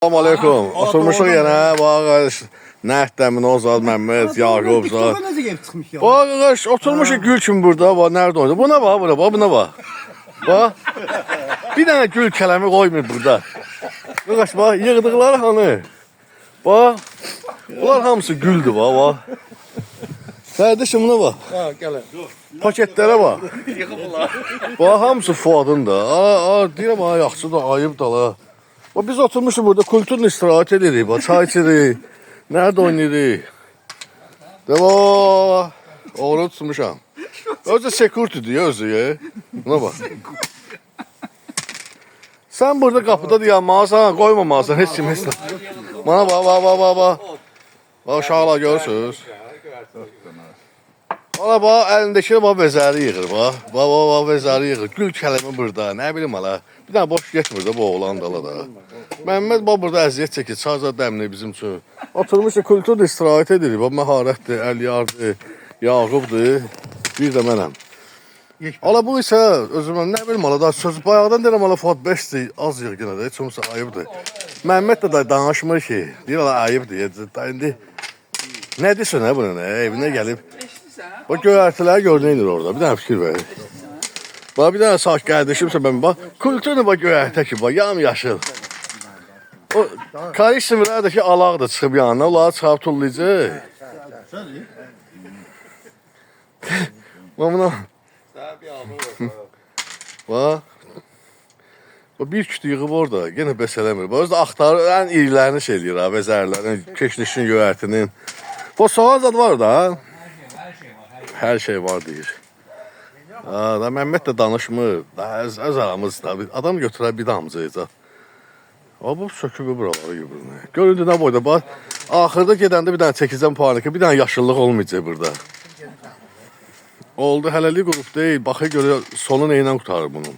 Salam aleykum. Oturmuşuq yenə. Bax, Nəhdəmin, Ozad, Məmməd, Yaqub. TikTok'a necə gəlib çıxmış ya? Bax, oturmuşuq gül kimi burada. Bax, nerede oynadı? Buna bax, buna bax. Bax. Bir dənə gül kələmi qoymur burada. Bax, bax, yığdıqları hanı? Bax. Bunlar hamısı güldür, bax. Kardeşim buna bax. Ha, gəlin. Paketlərə bax. Bax, hamısı Fuadın da. Deyirəm, yaxşı da, ayıb da la. Bax, biz oturmuşuq burada, kulturla istirahat edirik. Bax, çay içirik. Nerede oynayırıq? Bax, oğru tutmuşam. Özü security diyor, özü. Buna bax. Sen burada qapıda dayanmalısan, qoymamalısan, heç kim, heç kim. Bana bax. Bax, uşaqlar görürsünüz. Ala bax, əlindəki bax, vəzəri yığır, bax. Bax, vəzəri yığır. Gül kələmi burada, nə bilim ala. Bir dənə boş getmir də bu oğlan dala da. Məmməd bax, burada əziyyət çəkir, çayca dəmli bizim üçün. Oturmuşdur, kulturda istirahət edirik. Bax, məharətdir, Əliyardır, Yaqubdur, bir də mənəm. Ala bu isə özümə nə bilim ala da söz bayaqdan deyirəm ala Fuad 5-dir, az yığ yenə də, heç olmasa ayıbdır. Məmməd də danışmır ki, deyir ala ayıbdır. İndi nə desin hə bunun, evinə gəlib. Bax, göyərtilər görünür orada, bir dənə fikir verir. Bax, bir dənə sağ qardaşımsa mən bax, kulturunu bax göyərtə ki, bax, yam-yaşıl. O kayış sınırlardakı alaq da çıxıb yanına, onları çıxıb tullayacaq. Bax, buna. Bax. Bir kütü yığıb orada, yenə bəs eləmir. Bax, özü də axtarır, ən irilərini şey eləyir, vəzərlərin, keşnişin, göyərtinin. Bax, soğan zad var da. Hər şey var deyir. Məmməd də danışmır, öz aramızda. Adam götürər bir damcayacaq. Bu sökübü buraları gibi. Göründü nə boyda bax. Axırda gedəndə bir dənə çəkəcəm panika, bir dənə yaşıllıq olmayacaq burada. Oldu, hələlik qrup deyil. Baxı görə sonu nə ilə qurtarır bunun.